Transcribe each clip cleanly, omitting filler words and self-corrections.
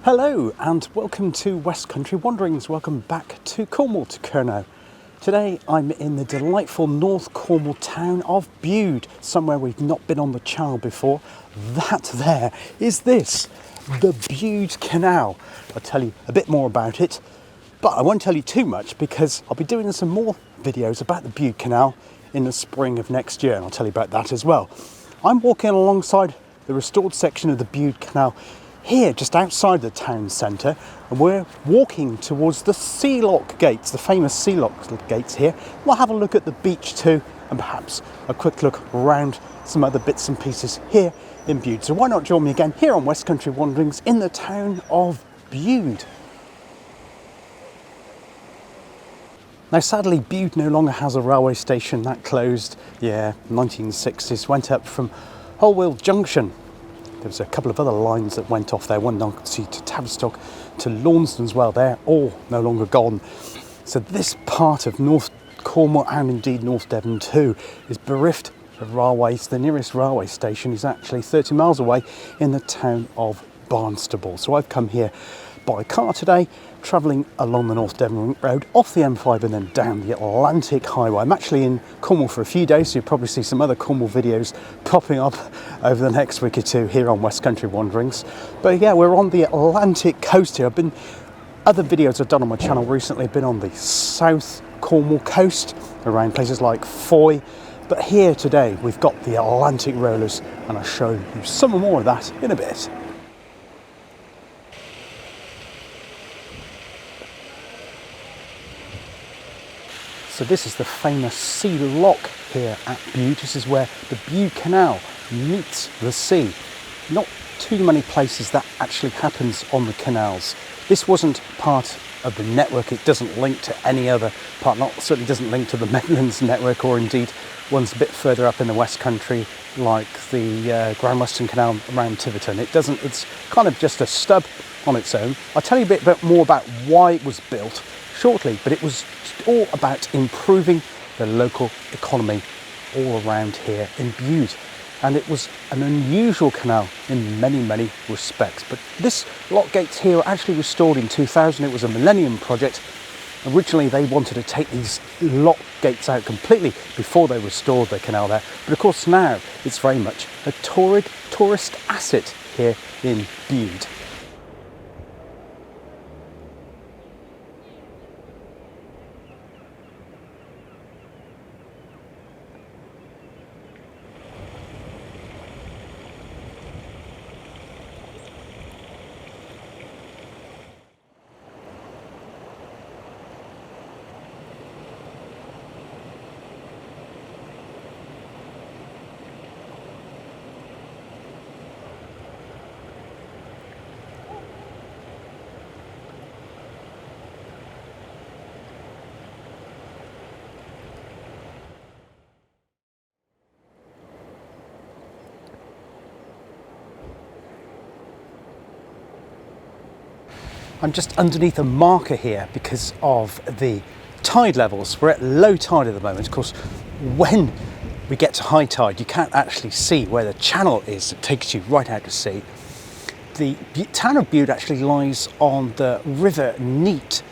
Hello and welcome to West Country Wanderings. Welcome back to Cornwall, to Kernow. Today I'm in the delightful North Cornwall town of Bude, somewhere we've not been on the channel before. That there is this, the Bude Canal. I'll tell you a bit more about it, but I won't tell you too much because I'll be doing some more videos about the Bude Canal in the spring of next year, and I'll tell you about that as well. I'm walking alongside the restored section of the Bude Canal here just outside the town centre, and we're walking towards the Sea Lock gates, the famous Sea Lock gates here. We'll have a look at the beach too, and perhaps a quick look around some other bits and pieces here in Bude. So why not join me again here on West Country Wanderings in the town of Bude. Now sadly Bude no longer has a railway station. That closed, 1960s, went up from Holwell Junction. There was a couple of other lines that went off there, one to Tavistock, to Launceston as well. They're all no longer gone. So this part of North Cornwall and indeed North Devon too is bereft of railways. The nearest railway station is actually 30 miles away in the town of Barnstaple. So I've come here by car today, travelling along the North Devon Road, off the M5 and then down the Atlantic Highway. I'm actually in Cornwall for a few days, so you'll probably see some other Cornwall videos popping up over the next week or two here on West Country Wanderings. But yeah, we're on the Atlantic coast here. Other videos I've done on my channel recently have been on the South Cornwall coast, around places like Foy. But here today, we've got the Atlantic rollers, and I'll show you some more of that in a bit. So this is the famous Sea Lock here at Bude. This is where the Bude Canal meets the sea. Not too many places that actually happens on the canals. This wasn't part of the network. It doesn't link to any other part. Certainly doesn't link to the Midlands network, or indeed ones a bit further up in the West Country, like the Grand Western Canal around Tiverton. It doesn't. It's kind of just a stub on its own. I'll tell you a bit more about why it was built shortly, but it was all about improving the local economy all around here in Bude. And it was an unusual canal in many respects. But this lock gates here were actually restored in 2000. It was a Millennium project. Originally they wanted to take these lock gates out completely before they restored the canal there. But of course now it's very much a tourist asset here in Bude. I'm just underneath a marker here because of the tide levels. We're at low tide at the moment. Of course, when we get to high tide, you can't actually see where the channel is. It takes you right out to sea. The town of Bude actually lies on the River Neat.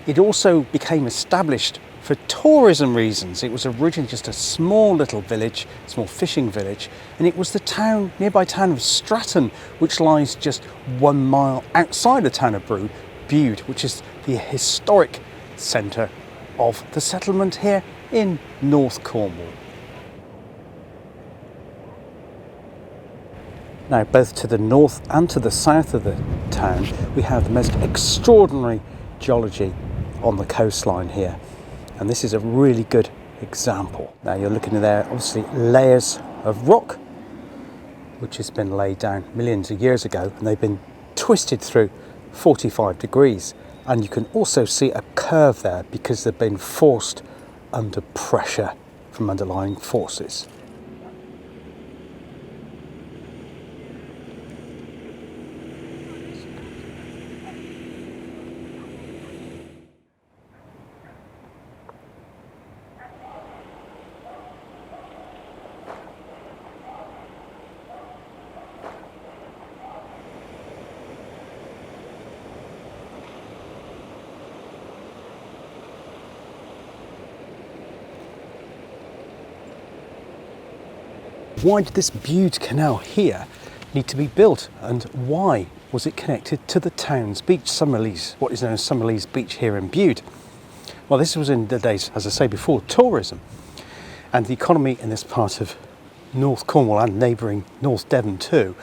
It also became established for tourism reasons. It was originally just a small little village, small fishing village, and it was the nearby town of Stratton, which lies just 1 mile outside the town of Bude, which is the historic centre of the settlement here in North Cornwall. Now, both to the north and to the south of the town, we have the most extraordinary geology on the coastline here. And this is a really good example. Now you're looking at there, obviously layers of rock, which has been laid down millions of years ago, and they've been twisted through 45 degrees. And you can also see a curve there because they've been forced under pressure from underlying forces. Why did this Bude Canal here need to be built, and why was it connected to the town's beach, Summerleaze, what is known as Summerleaze Beach here in Bude? Well, this was in the days, as I say before, tourism, and the economy in this part of North Cornwall and neighbouring North Devon too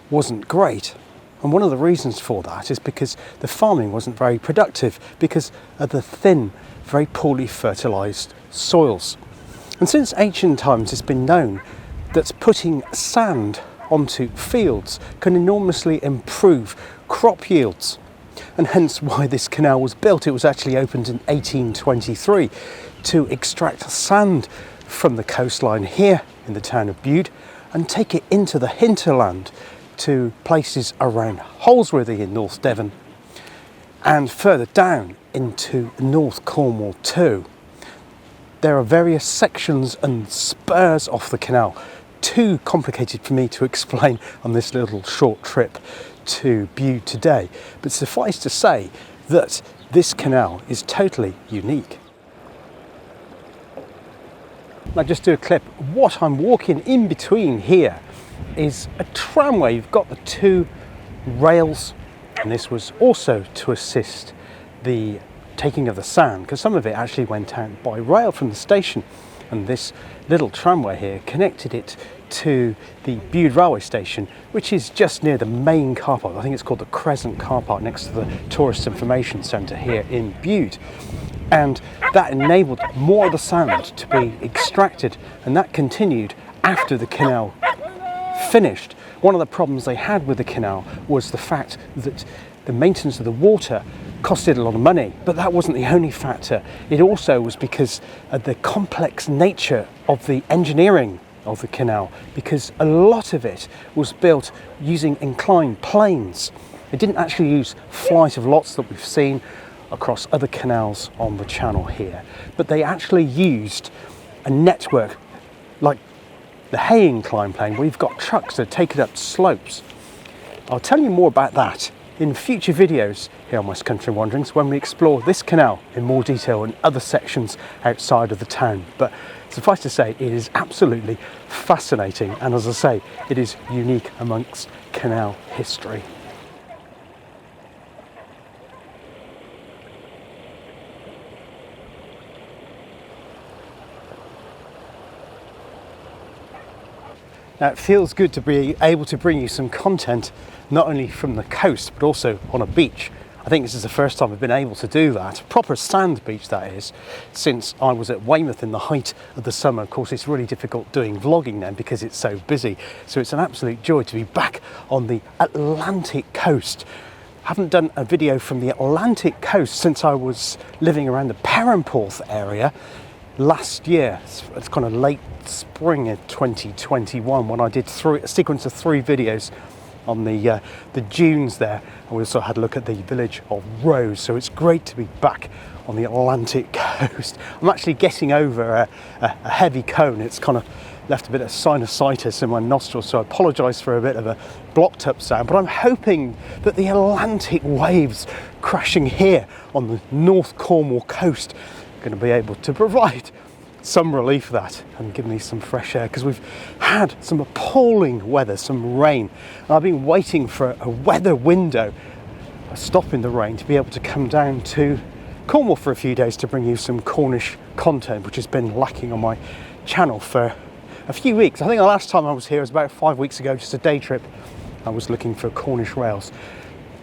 wasn't great. And one of the reasons for that is because the farming wasn't very productive because of the thin, very poorly fertilised soils. And since ancient times it's been known that putting sand onto fields can enormously improve crop yields, and hence why this canal was built. It was actually opened in 1823 to extract sand from the coastline here in the town of Bude and take it into the hinterland to places around Holsworthy in North Devon and further down into North Cornwall too. There are various sections and spurs off the canal, too complicated for me to explain on this little short trip to Bude today, but suffice to say that this canal is totally unique. I'll just do a clip. What I'm walking in between here is a tramway. You've got the two rails, and this was also to assist the taking of the sand, because some of it actually went out by rail from the station, and this little tramway here connected it to the Bude railway station, which is just near the main car park. I think it's called the Crescent car park next to the Tourist Information Centre here in Bude. And that enabled more of the sand to be extracted, and that continued after the canal finished. One of the problems they had with the canal was the fact that the maintenance of the water costed a lot of money, but that wasn't the only factor. It also was because of the complex nature of the engineering of the canal, because a lot of it was built using inclined planes. It didn't actually use flight of lots that we've seen across other canals on the channel here, but they actually used a network like the hay incline plane, where you've got trucks that take it up slopes. I'll tell you more about that in future videos here on West Country Wanderings when we explore this canal in more detail and other sections outside of the town. But suffice to say, it is absolutely fascinating, and as I say, it is unique amongst canal history. Now, it feels good to be able to bring you some content not only from the coast but also on a beach. I think this is the first time I've been able to do that, proper sand beach that is, since I was at Weymouth in the height of the summer. Of course, it's really difficult doing vlogging then because it's so busy, so it's an absolute joy to be back on the Atlantic coast. I haven't done a video from the Atlantic coast since I was living around the Perranporth area last year. It's kind of late spring of 2021 when I did a sequence of 3 videos on the dunes there, and we also had a look at the village of Rose. So it's great to be back on the Atlantic coast. I'm actually getting over a heavy cone. It's kind of left a bit of sinusitis in my nostrils, so I apologise for a bit of a blocked up sound, but I'm hoping that the Atlantic waves crashing here on the North Cornwall coast are going to be able to provide some relief for that and give me some fresh air, because we've had some appalling weather, some rain, and I've been waiting for a weather window, a stop in the rain, to be able to come down to Cornwall for a few days to bring you some Cornish content, which has been lacking on my channel for a few weeks. I think the last time I was here was about 5 weeks ago, just a day trip. I was looking for Cornish rails,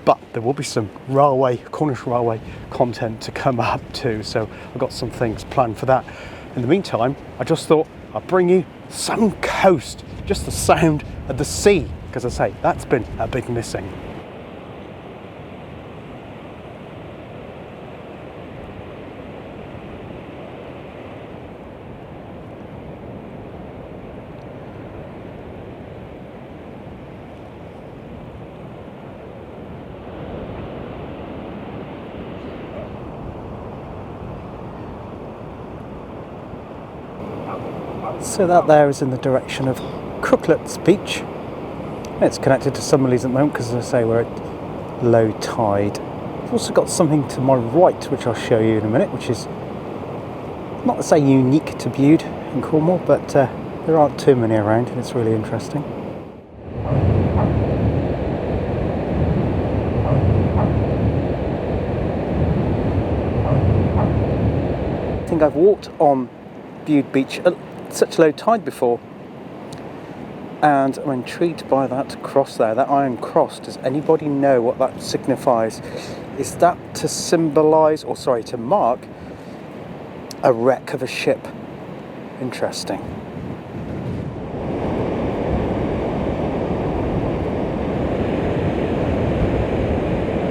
but there will be some Cornish railway content to come up too, so I've got some things planned for that. In the meantime, I just thought I'd bring you some coast, just the sound of the sea, because I say that's been a big missing. So that there is in the direction of Summerleaze Beach. It's connected to Summerleaze at the moment because, as I say, we're at low tide. I've also got something to my right which I'll show you in a minute, which is not to say unique to Bude in Cornwall, but There aren't too many around and it's really interesting. I think I've walked on Bude Beach at such low tide before, and I'm intrigued by that cross there, that iron cross. Does anybody know what that signifies? Is that to symbolise, or sorry, to mark a wreck of a ship? Interesting.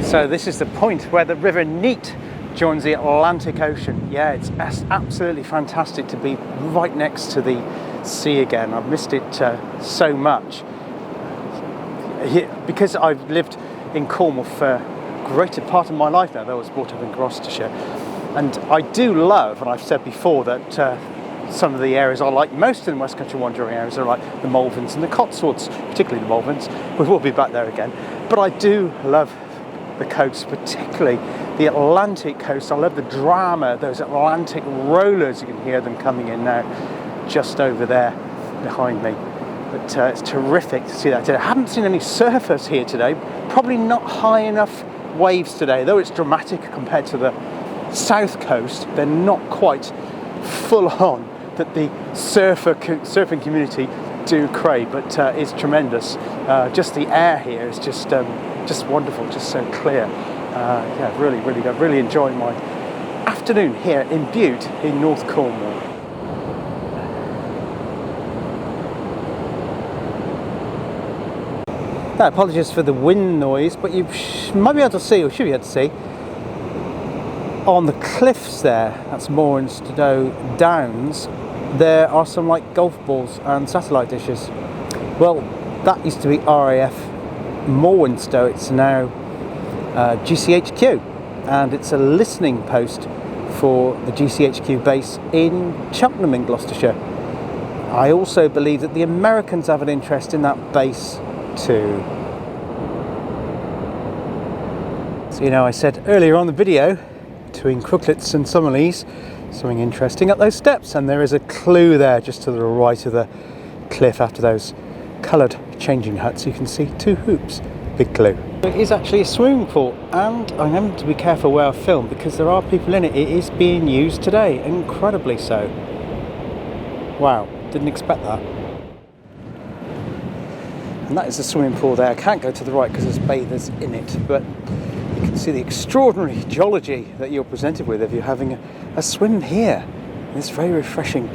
So this is the point where the River Neat joins the Atlantic Ocean. Yeah, it's absolutely fantastic to be right next to the sea again. I've missed it so much. Because I've lived in Cornwall for a greater part of my life now, though I was brought up in Gloucestershire. And I do love, and I've said before, that some of the areas I like most in the West Country wandering areas are like the Malverns and the Cotswolds, particularly the Malverns. We will be back there again. But I do love the coast, particularly the Atlantic coast. I love the drama, those Atlantic rollers. You can hear them coming in now, just over there behind me. But it's terrific to see that today. I haven't seen any surfers here today. Probably not high enough waves today, though it's dramatic compared to the south coast. They're not quite full on that the surfing community do crave, but it's tremendous. Just the air here is just wonderful, just so clear. Yeah, really enjoying my afternoon here in Bude in North Cornwall. Now, apologies for the wind noise, but you might be able to see, or should be able to see, on the cliffs there, that's Moorstowe Downs, there are some like golf balls and satellite dishes. Well, that used to be RAF Moorstowe, it's now GCHQ, and it's a listening post for the GCHQ base in Cheltenham in Gloucestershire. I also believe that the Americans have an interest in that base too. So, you know, I said earlier on the video, between Crooklets and Summerleaze, something interesting up those steps, and there is a clue there just to the right of the cliff after those coloured changing huts. You can see two hoops, big clue. It is actually a swimming pool, and I am to be careful where I film because there are people in it. It is being used today, incredibly so. Wow, didn't expect that. And that is the swimming pool there. I can't go to the right because there's bathers in it, but you can see the extraordinary geology that you're presented with if you're having a swim here. This very refreshing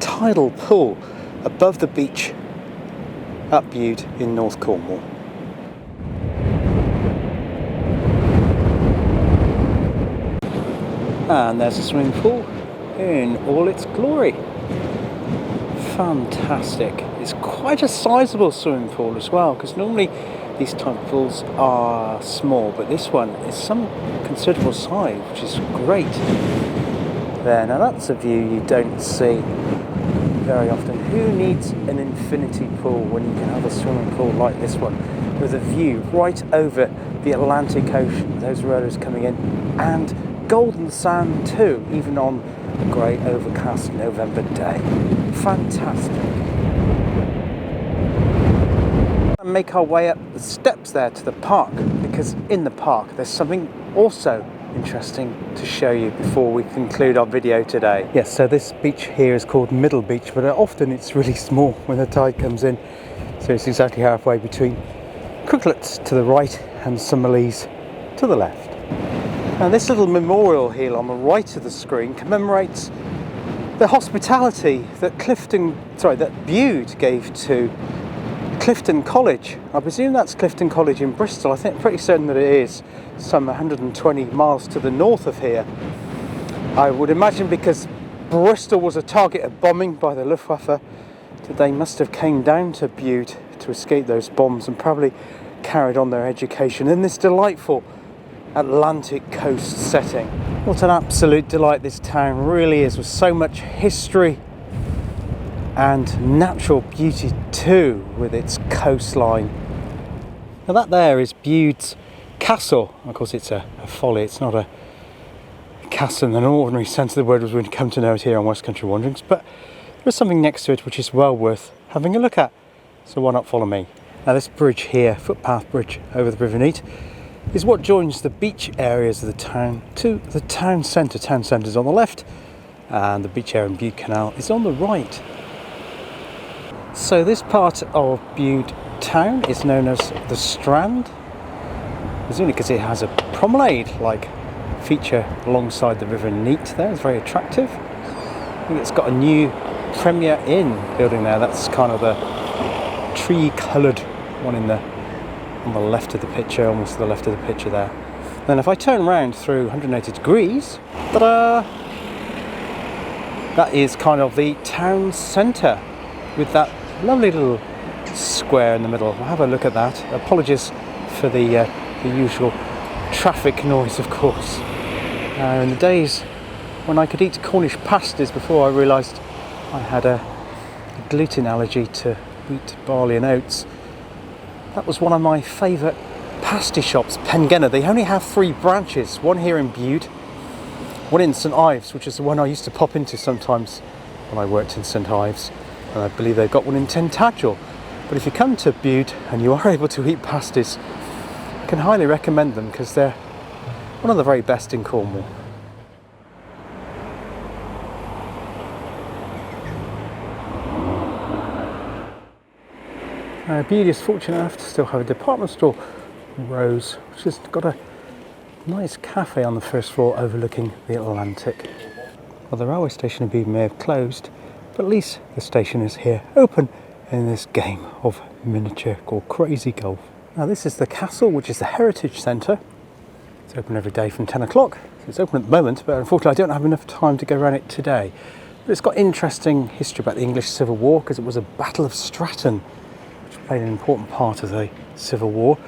tidal pool above the beach at Bude in North Cornwall. And there's a swimming pool in all its glory. Fantastic. It's quite a sizable swimming pool as well, because normally these type of pools are small, but this one is some considerable size, which is great. There, now that's a view you don't see very often. Who needs an infinity pool when you can have a swimming pool like this one, with a view right over the Atlantic Ocean, those rollers coming in, and golden sand too, even on a grey overcast November day. Fantastic. And make our way up the steps there to the park, because in the park there's something also interesting to show you before we conclude our video today. Yes, so this beach here is called Middle Beach, but often it's really small when the tide comes in. So it's exactly halfway between Crooklets to the right and Summerleaze to the left. Now this little memorial here on the right of the screen commemorates the hospitality that Bude gave to Clifton College. I presume that's Clifton College in Bristol. I'm pretty certain that it is some 120 miles to the north of here. I would imagine because Bristol was a target of bombing by the Luftwaffe, that they must have came down to Bude to escape those bombs and probably carried on their education in this delightful Atlantic coast setting. What an absolute delight this town really is, with so much history and natural beauty too, with its coastline. Now that there is Bude's castle. Of course it's a folly, it's not a castle in an ordinary sense of the word as we've come to know it here on West Country Wanderings, but There's something next to it which is well worth having a look at, so why not follow me? Now this bridge here, footpath bridge over the River Neat, is what joins the beach areas of the town to the town centre. Town centre is on the left and the beach area in Bude Canal is on the right. So this part of Bude town is known as the Strand, presumably because it has a promenade-like feature alongside the River Neat there. It's very attractive. I think it's got a new Premier Inn building there. That's kind of the tree-coloured one on the left of the picture, almost to the left of the picture there. Then if I turn around through 180 degrees, ta-da! That is kind of the town centre with that lovely little square in the middle. We'll have a look at that. Apologies for the usual traffic noise, of course. In the days when I could eat Cornish pasties before I realised I had a gluten allergy to wheat, barley and oats, that was one of my favourite pasty shops, Pengenna. They only have 3 branches, one here in Bude, one in St Ives, which is the one I used to pop into sometimes when I worked in St Ives, and I believe they've got one in Tintagel. But if you come to Bude and you are able to eat pasties, I can highly recommend them because they're one of the very best in Cornwall. Bude is fortunate enough to still have a department store, Rose, which has got a nice cafe on the first floor overlooking the Atlantic. Well, the railway station in Bude may have closed, but at least the station is here, open in this game of miniature or crazy golf. Now this is the castle, which is the Heritage Centre. It's open every day from 10 o'clock. So it's open at the moment, but unfortunately I don't have enough time to go around it today. But it's got interesting history about the English Civil War, because it was a Battle of Stratton, which played an important part of the Civil War.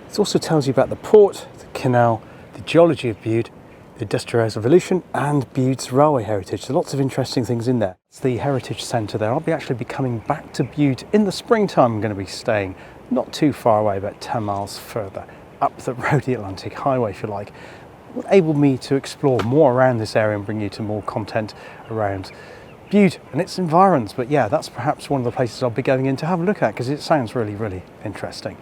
It also tells you about the port, the canal, the geology of Bude, the Industrial Revolution and Bude's railway heritage. So lots of interesting things in there. It's the Heritage Centre there. I'll actually be coming back to Bude in the springtime. I'm going to be staying not too far away, about 10 miles further up the road, the Atlantic Highway if you like. It will enable me to explore more around this area and bring you to more content around Bude and its environs. But yeah, that's perhaps one of the places I'll be going in to have a look at because it sounds really, really interesting.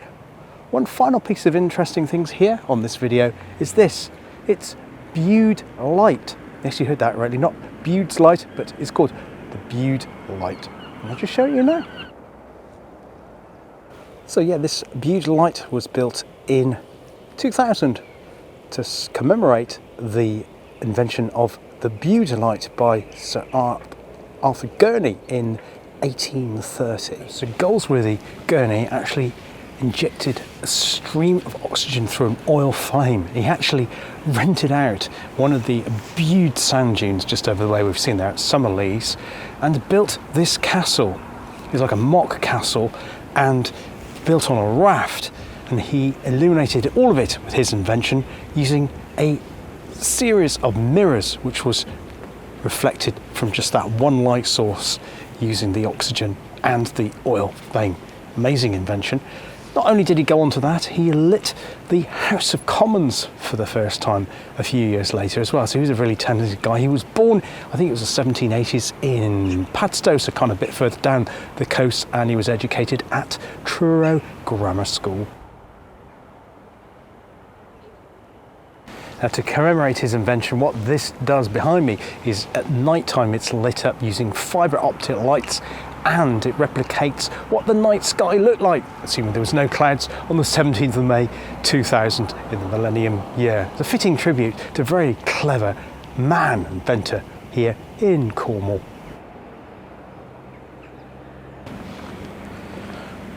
One final piece of interesting things here on this video is this. It's Bude Light. Yes, you heard that rightly. Not Bude's Light, but it's called the Bude Light. And I'll just show you now. So yeah, this Bude Light was built in 2000 to commemorate the invention of the Bude Light by Sir Arthur Gurney in 1830. So Goldsworthy Gurney actually injected a stream of oxygen through an oil flame. He actually rented out one of the Bude sand dunes just over the way we've seen there at Summerleaze and built this castle. It's like a mock castle and built on a raft, and he illuminated all of it with his invention using a series of mirrors which was reflected from just that one light source using the oxygen and the oil flame. Amazing invention. Not only did he go on to that, he lit the House of Commons for the first time a few years later as well. So he was a really talented guy. He was born, I think it was the 1780s in Padstow, so kind of a bit further down the coast, and he was educated at Truro Grammar School. Now, to commemorate his invention, what this does behind me is at night time it's lit up using fibre optic lights, and it replicates what the night sky looked like, assuming there was no clouds, on the 17th of May 2000 in the millennium year. It's a fitting tribute to a very clever man, inventor here in Cornwall.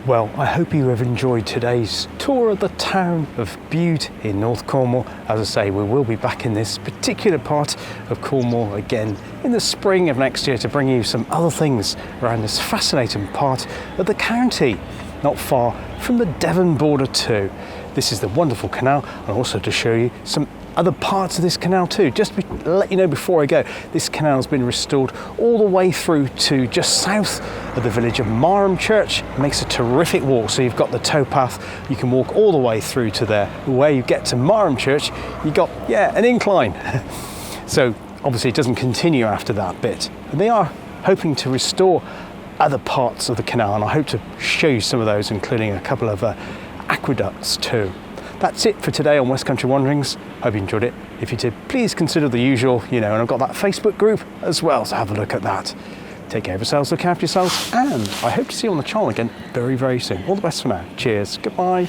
Well, I hope you have enjoyed today's tour of the town of Bude in North Cornwall. As I say, we will be back in this particular part of Cornwall again in the spring of next year to bring you some other things around this fascinating part of the county, not far from the Devon border too. This is the wonderful canal, and also to show you some other parts of this canal too. Just to let you know before I go, this canal has been restored all the way through to just south of the village of Marham Church. It makes a terrific walk. So you've got the towpath, you can walk all the way through to there. Where you get to Marham Church, you've got, an incline. So obviously it doesn't continue after that bit. And they are hoping to restore other parts of the canal, and I hope to show you some of those, including a couple of aqueducts too. That's it for today on West Country Wanderings. Hope you enjoyed it. If you did, please consider the usual, and I've got that Facebook group as well, so have a look at that. Take care of yourselves, look after yourselves, and I hope to see you on the channel again very, very soon. All the best for now. Cheers. Goodbye.